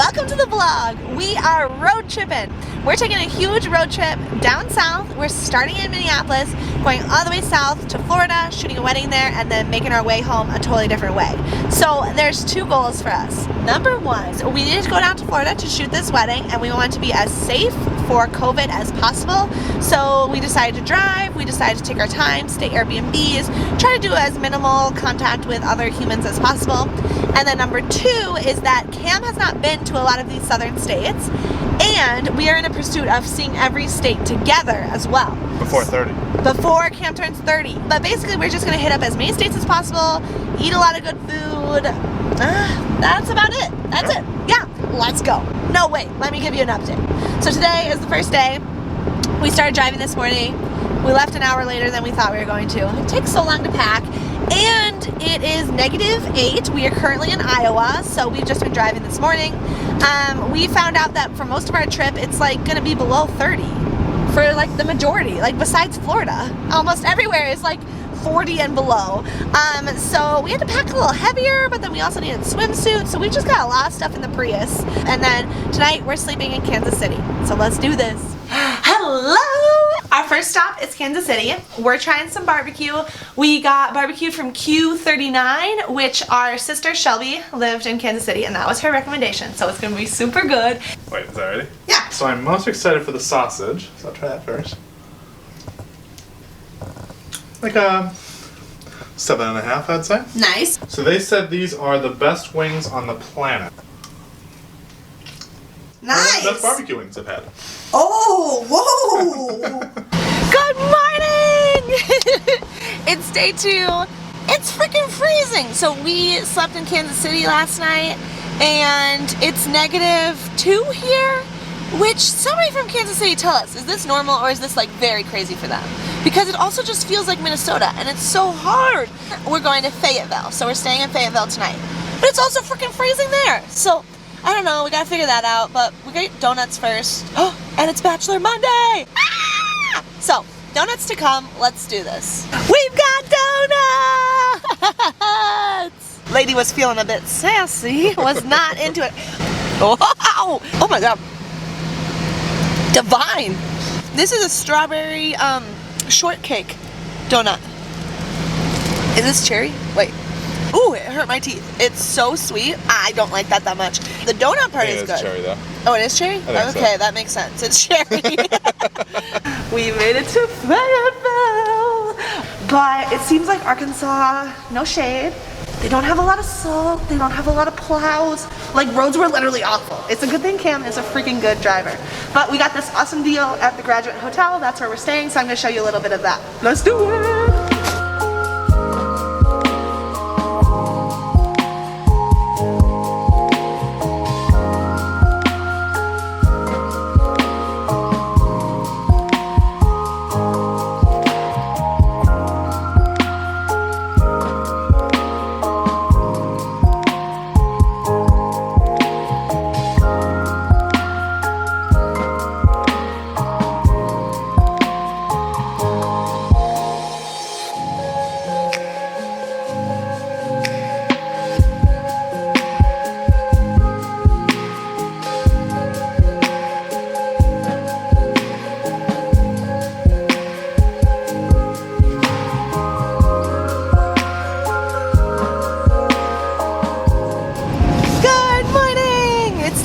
welcome to the vlog. We are road tripping. We're taking a huge road trip down south. We're starting in Minneapolis, going all the way south to Florida, shooting a wedding there, and then making our way home a totally different way. So there's two goals for us. Number one, we needed to go down to Florida to shoot this wedding, and we want to be as safe for COVID as possible. So we decided to drive, we decided to take our time, stay Airbnbs, try to do as minimal contact with other humans as possible. And then number two is that Cam has not been to a lot of these southern states, and we are in a pursuit of seeing every state together as well. Before 30. Before Cam turns 30. But basically we're just going to hit up as many states as possible, eat a lot of good food. That's about it. That's it. Yeah, let's go. No, wait, let me give you an update. So today is the first day. We started driving this morning. We left an hour later than we thought we were going to. It takes so long to pack. And it is -8. We are currently in Iowa, so we've just been driving this morning. We found out that for most of our trip, it's like gonna be below 30 for like the majority, like besides Florida. Almost everywhere is like 40 and below. So we had to pack a little heavier, but then we also needed swimsuits, so we just got a lot of stuff in the Prius. And then tonight we're sleeping in Kansas City. So let's do this. Hello! Our first stop is Kansas City. We're trying some barbecue. We got barbecue from Q39, which our sister Shelby lived in Kansas City, and that was her recommendation. So it's gonna be super good. Wait, is that ready? Yeah. So I'm most excited for the sausage, so I'll try that first. Like a 7.5, I'd say. Nice. So they said these are the best wings on the planet. Nice. The best barbecue wings I've had. Oh, whoa! Good morning! It's day 2. It's freaking freezing. So we slept in Kansas City last night, and it's -2 here, which somebody from Kansas City tell us, is this normal or is this like very crazy for them? Because it also just feels like Minnesota, and it's so hard. We're going to Fayetteville, so we're staying in Fayetteville tonight. But it's also freaking freezing there. So I don't know, we gotta figure that out, but we gotta eat donuts first. Oh, and it's Bachelor Monday! Ah! So, donuts to come, let's do this. We've got donuts! Lady was feeling a bit sassy, was not into it. Wow! Oh my god. Divine! This is a strawberry shortcake donut. Is this cherry? Wait. Ooh, it hurt my teeth. It's so sweet. I don't like that much. The donut part is good. It is cherry though. Oh, it is cherry? Okay, so. That makes sense. It's cherry. We made it to Fayetteville. But it seems like Arkansas, no shade, they don't have a lot of salt. They don't have a lot of plows. Like, roads were literally awful. It's a good thing Cam is a freaking good driver. But we got this awesome deal at the Graduate Hotel. That's where we're staying, so I'm going to show you a little bit of that. Let's do it!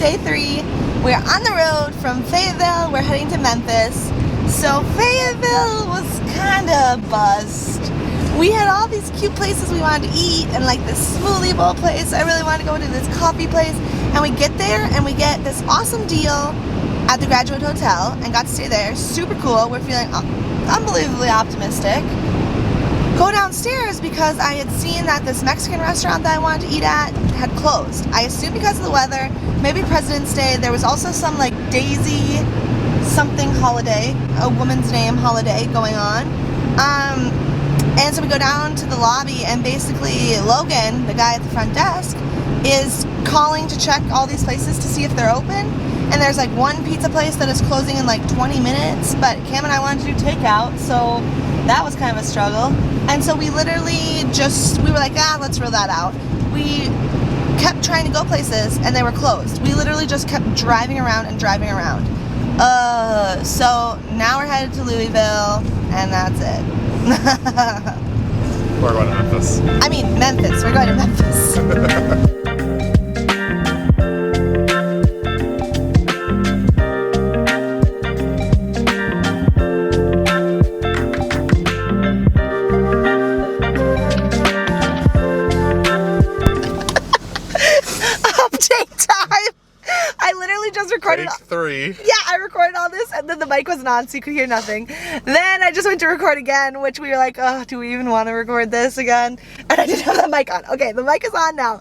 Day 3. We're on the road from Fayetteville. We're heading to Memphis. So Fayetteville was kind of bust. We had all these cute places we wanted to eat, and like this smoothie bowl place. I really wanted to go to this coffee place. And we get there and we get this awesome deal at the Graduate Hotel and got to stay there. Super cool. We're feeling unbelievably optimistic. Go downstairs because I had seen that this Mexican restaurant that I wanted to eat at had closed. I assume because of the weather, maybe President's Day. There was also some like Daisy something holiday, a woman's name holiday going on. And so we go down to the lobby, and basically Logan, the guy at the front desk, is calling to check all these places to see if they're open. And there's like one pizza place that is closing in like 20 minutes, but Cam and I wanted to do takeout, so that was kind of a struggle. And so we literally we were like, let's rule that out. We kept trying to go places and they were closed. We literally just kept driving around and driving around. So now we're headed to Louisville, and that's it. We're going to Memphis. I mean, Memphis. We're going to Memphis. Update time. I literally just recorded. Take 3. Yeah, I recorded all this and then the mic wasn't on so you could hear nothing. Then I just went to record again, which we were like, oh, do we even want to record this again? And I didn't have the mic on. Okay, the mic is on now.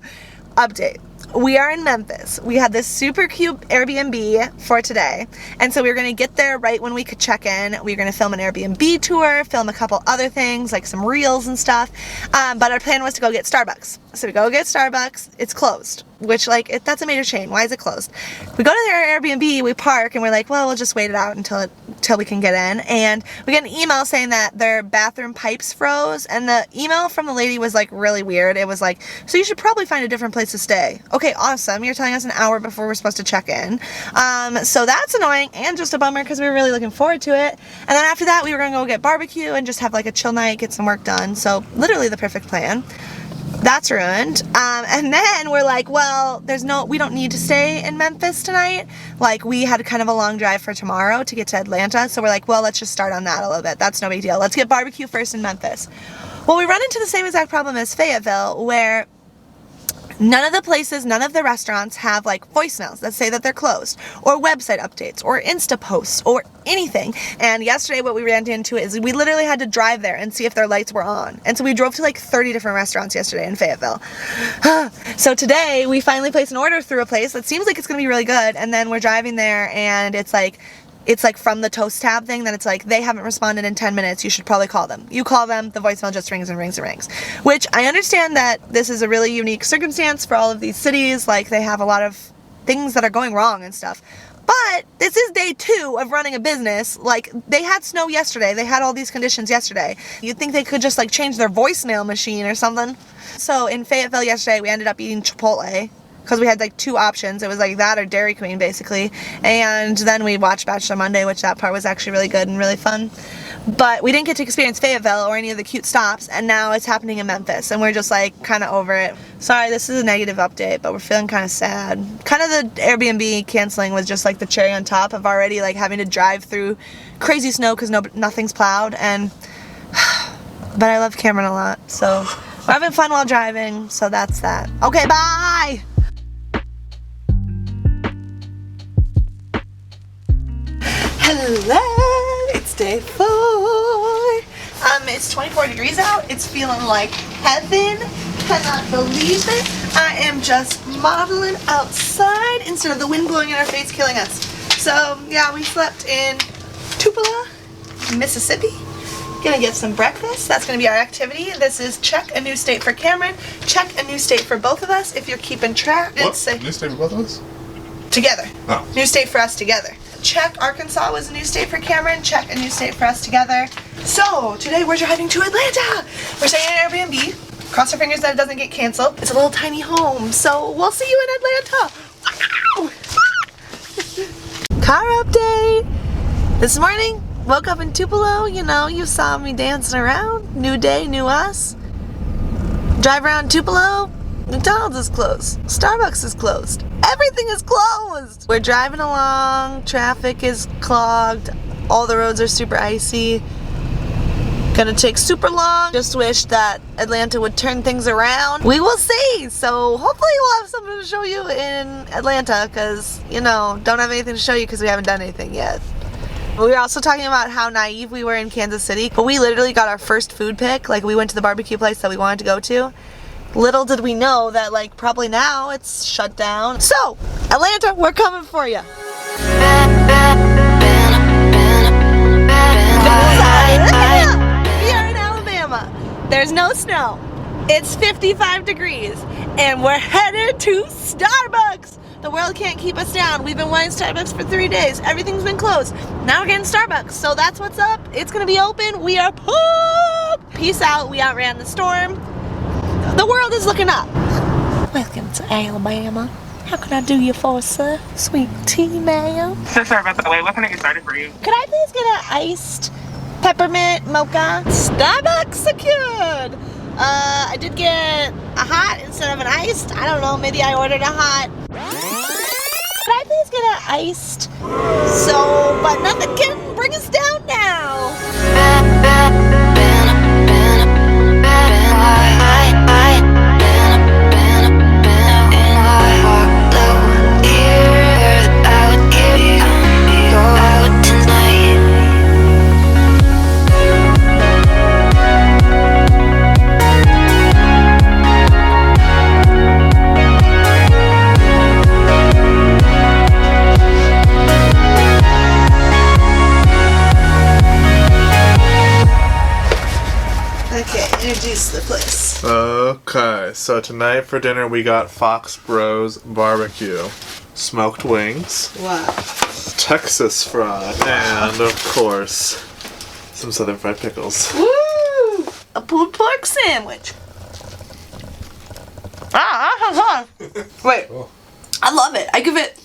Update. We are in Memphis. We had this super cute Airbnb for today. And so we were going to get there right when we could check in. We were going to film an Airbnb tour, film a couple other things like some reels and stuff. But our plan was to go get Starbucks. So we go get Starbucks. It's closed, which that's a major chain. Why is it closed? We go to their Airbnb, we park, and we're like, well, we'll just wait it out until we can get in. And we get an email saying that their bathroom pipes froze. And the email from the lady was like really weird. It was like, so you should probably find a different place to stay. Okay, awesome. You're telling us an hour before we're supposed to check in. So that's annoying and just a bummer because we were really looking forward to it. And then after that, we were going to go get barbecue and just have like a chill night, get some work done. So literally the perfect plan. That's ruined. And then we're like, well, we don't need to stay in Memphis tonight. Like, we had kind of a long drive for tomorrow to get to Atlanta. So we're like, well, let's just start on that a little bit. That's no big deal. Let's get barbecue first in Memphis. Well, we run into the same exact problem as Fayetteville, where none of the restaurants have like voicemails that say that they're closed, or website updates, or Insta posts, or anything. And yesterday what we ran into is we literally had to drive there and see if their lights were on. And so we drove to like 30 different restaurants yesterday in Fayetteville. So today we finally placed an order through a place that seems like it's gonna be really good, and then we're driving there and it's like from the Toast tab thing that it's like, they haven't responded in 10 minutes, you should probably call them. You call them, the voicemail just rings and rings and rings. Which I understand that this is a really unique circumstance for all of these cities, like they have a lot of things that are going wrong and stuff. But this is day 2 of running a business. Like, they had snow yesterday, they had all these conditions yesterday. You'd think they could just like change their voicemail machine or something. So in Fayetteville yesterday, we ended up eating Chipotle, because we had like 2 options. It was like that or Dairy Queen basically. And then we watched Bachelor Monday, which that part was actually really good and really fun. But we didn't get to experience Fayetteville or any of the cute stops, and now it's happening in Memphis and we're just like kind of over it. Sorry, this is a negative update, but we're feeling kind of sad. Kind of the Airbnb canceling was just like the cherry on top of already like having to drive through crazy snow because nothing's plowed. And but I love Cameron a lot, so we're having fun while driving, so that's that. Okay, bye! Hello, it's day 4. It's 24 degrees out. It's feeling like heaven. Cannot believe it. I am just modeling outside instead of the wind blowing in our face, killing us. So yeah, we slept in Tupelo, Mississippi. Gonna get some breakfast. That's gonna be our activity. This is check a new state for Cameron, check a new state for both of us. If you're keeping track, what? New state for both of us? Together. Oh. New state for us together. Check Arkansas was a new state for Cameron. Check a new state for us together. So today we're driving to Atlanta. We're staying in an Airbnb. Cross our fingers that it doesn't get canceled. It's a little tiny home, so we'll see you in Atlanta. Wow. Car update. This morning, woke up in Tupelo. You know, you saw me dancing around. New day, new us. Drive around Tupelo. McDonald's is closed. Starbucks is closed. Everything is closed. We're driving along. Traffic is clogged. All the roads are super icy. Gonna take super long. Just wish that Atlanta would turn things around. We will see. So hopefully we'll have something to show you in Atlanta, because, you know, don't have anything to show you because we haven't done anything yet. We were also talking about how naive we were in Kansas City, but we literally got our first food pick. Like, we went to the barbecue place that we wanted to go to. Little did we know that, like, probably now it's shut down. So, Atlanta, we're coming for you. We are in Alabama. There's no snow. It's 55 degrees, and we're headed to Starbucks. The world can't keep us down. We've been wanting Starbucks for 3 days. Everything's been closed. Now we're getting Starbucks, so that's what's up. It's gonna be open. We are pumped. Peace out. We outran the storm. The world is looking up. Welcome to Alabama. How can I do you for, sir? Sweet tea, ma'am. So sorry about the wait. What can I get started for you? Could I please get an iced peppermint mocha? Starbucks secured. I did get a hot instead of an iced. I don't know, maybe I ordered a hot. Could I please get an iced? So, but nothing can bring us down now. Introduce the place. Okay, so tonight for dinner we got Fox Bros Barbecue, smoked wings, Wow. Texas fry, and of course, some southern fried pickles. Woo! A pulled pork sandwich. Wait. Oh. I love it. I give it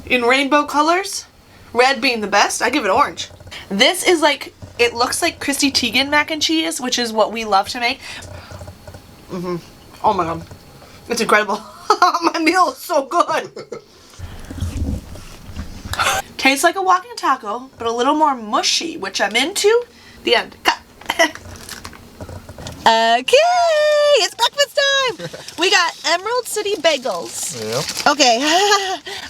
in rainbow colors. Red being the best. I give it orange. This is like, it looks like Chrissy Teigen mac and cheese, which is what we love to make. Oh my god. It's incredible. My meal is so good. Tastes like a walking taco, but a little more mushy, which I'm into. The end. Cut. Okay, it's breakfast time. We got Emerald City bagels. Yep. Okay,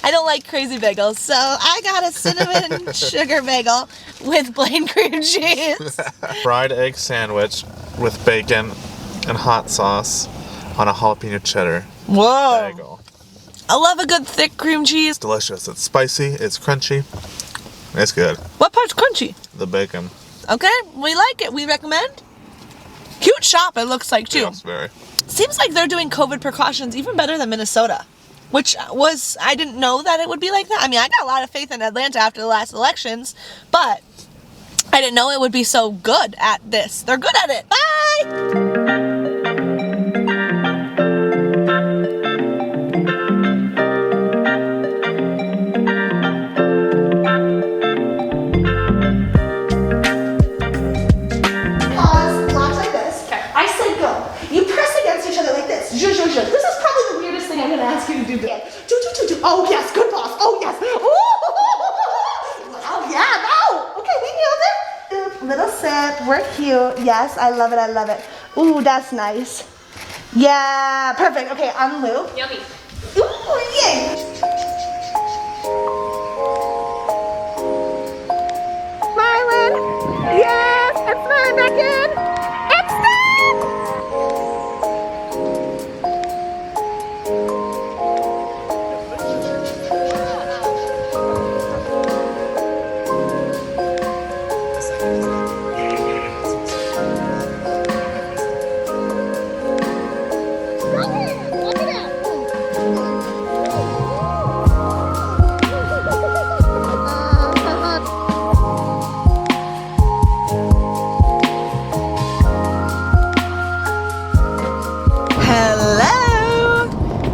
I don't like crazy bagels, so I got a cinnamon sugar bagel with plain cream cheese. Fried egg sandwich with bacon and hot sauce on a jalapeno cheddar Whoa. bagel. I love a good thick cream cheese. Delicious. It's spicy, it's crunchy, it's good. What part's crunchy? The bacon. Okay, we like it. We recommend. Cute shop, it looks like, too. Yes, very. Seems like they're doing COVID precautions even better than Minnesota, which was, I didn't know that it would be like that. I mean, I got a lot of faith in Atlanta after the last elections, but I didn't know it would be so good at this. They're good at it. Bye! Oh yes, good boss. Oh yes. Ooh. Oh yeah, no. Okay, we nailed it. Oop, little sip. We're cute. Yes, I love it. I love it. Ooh, that's nice. Yeah, perfect. Okay, on Lou. Yummy. Ooh, yay. Smiling. Yes, I'm smiling back in. It's done.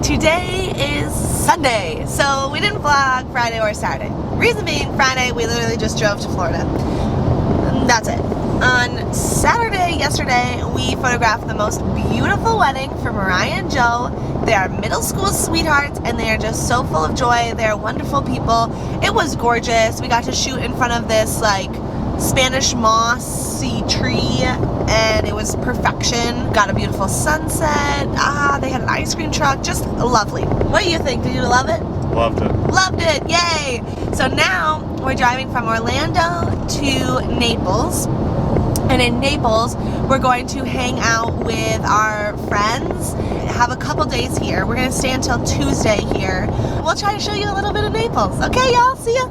Today is Sunday, so we didn't vlog Friday or Saturday. Reason being, Friday we literally just drove to Florida. That's it. On Saturday, yesterday, we photographed the most beautiful wedding for Mariah and Joe. They are middle school sweethearts and they are just so full of joy. They're wonderful people. It was gorgeous. We got to shoot in front of this like Spanish mossy tree and it was perfection. Got a beautiful sunset. They had an ice cream truck. Just lovely. What do you think? Did you love it? Loved it. Loved it. Yay! So now we're driving from Orlando to Naples. And in Naples, we're going to hang out with our friends, have a couple days here. We're going to stay until Tuesday here. We'll try to show you a little bit of Naples. Okay, y'all? See ya.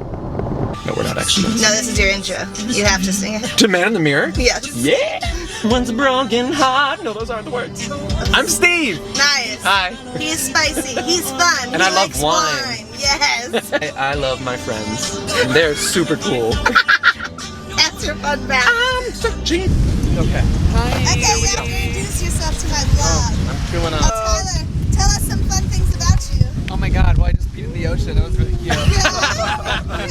No, we're not actually. No, this is your intro. You have to sing it. To Man in the Mirror? Yes. Yeah! One's a broken heart. No, those aren't the words. I'm Steve! Nice. Hi. He's spicy. He's fun. And he I love likes wine. Yes. I love my friends. They're super cool. That's your fun fact. I'm searching. Okay. Hi. Okay, Here you we have go. to introduce yourself to my vlog. I'm feeling I'll tell Oh my god, well I just peed in the ocean. That was really cute. Good. I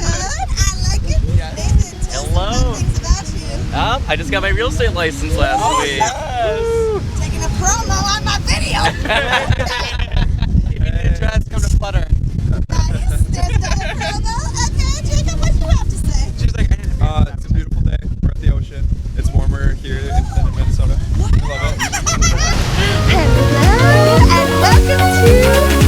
like it. Yes. Nathan, tell us Hello. some things about you. I just got my real estate license last week. Yes. Taking a promo on my video. If you need a dress, come to Flutter. Nice. There's another promo. Okay, Jacob, what do you have to say? She's like, It's a beautiful day. We're at the ocean. It's warmer here than in Minnesota. I love it. Hello and welcome to Florida.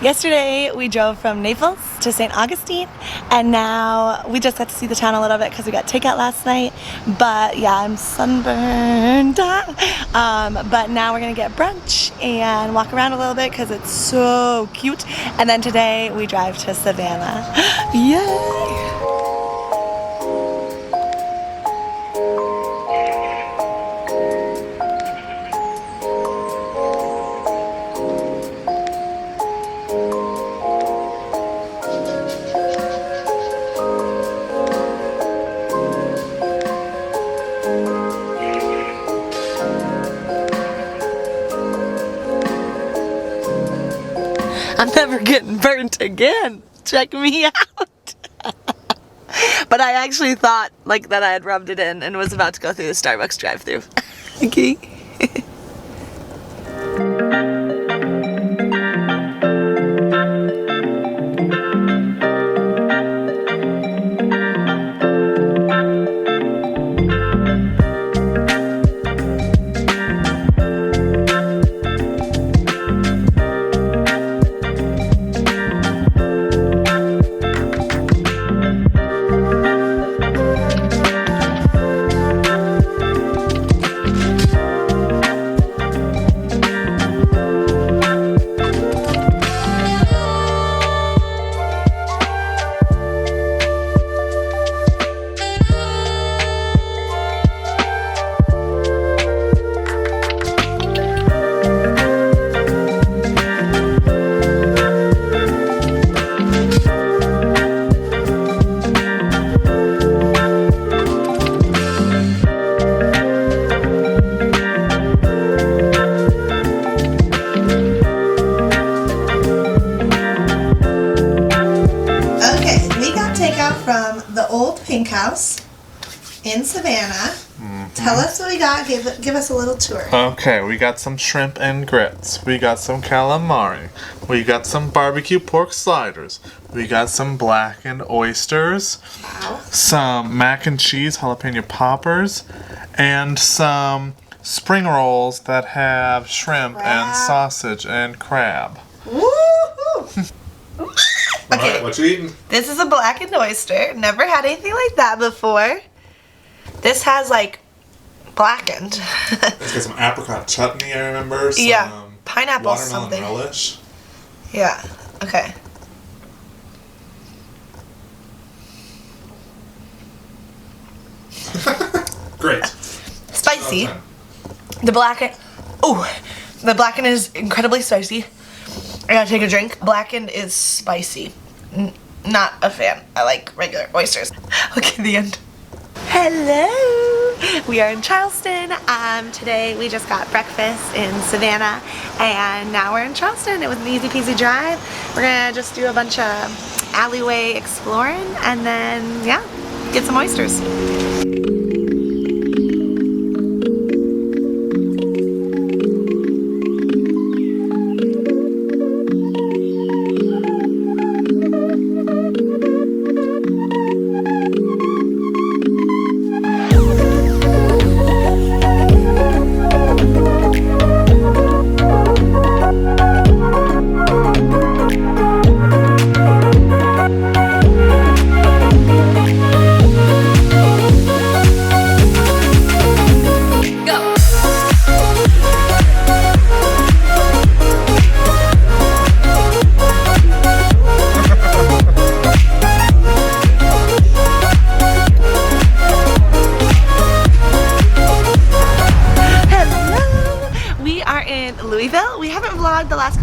Yesterday we drove from Naples to St. Augustine, and now we just got to see the town a little bit because we got takeout last night. But yeah, I'm sunburned. But now we're gonna get brunch and walk around a little bit because it's so cute. And then today we drive to Savannah. Yay! I'm never getting burnt again. Check me out. But I actually thought like that I had rubbed it in and was about to go through the Starbucks drive-thru. Okay. House in Savannah. Tell us what we got. Give us a little tour. Okay, we got some shrimp and grits. We got some calamari. We got some barbecue pork sliders. We got some blackened oysters. Wow. Some mac and cheese jalapeno poppers. And some spring rolls that have shrimp and sausage and crab. Woohoo! Okay, what you eating? This is a blackened oyster. Never had anything like that before. This has like blackened. It's got some apricot chutney, I remember. Some yeah, pineapple watermelon something. relish. Yeah. Okay. Great. Spicy. The blackened. Oh, the blackened is incredibly spicy. I gotta take a drink. Blackened is spicy. Not a fan. I like regular oysters. Okay, the end. Hello! We are in Charleston. Today we just got breakfast in Savannah, and now we're in Charleston. It was an easy peasy drive. We're gonna just do a bunch of alleyway exploring, and then, yeah, get some oysters.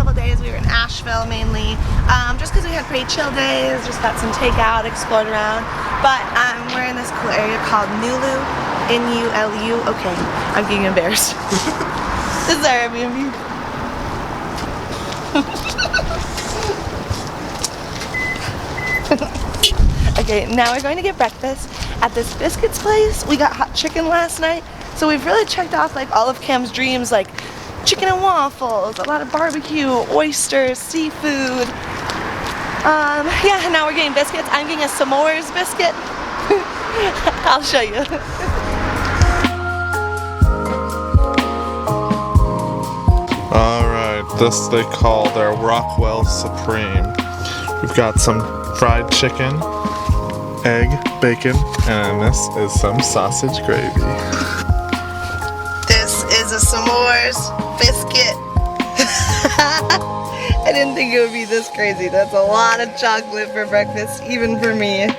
couple days. We were in Asheville mainly, just because we had pretty chill days, just got some takeout, explored around. But we're in this cool area called Nulu, N-U-L-U. Okay, I'm getting embarrassed. This is our Airbnb. Okay, now we're going to get breakfast at this biscuits place. We got hot chicken last night, so we've really checked off like all of Cam's dreams, like chicken and waffles, a lot of barbecue, oysters, seafood. Yeah, now we're getting biscuits. I'm getting a s'mores biscuit. I'll show you. Alright, this they call their Rockwell Supreme. We've got some fried chicken, egg, bacon, and this is some sausage gravy. This is a s'mores biscuit. I didn't think it would be this crazy. That's a lot of chocolate for breakfast, even for me.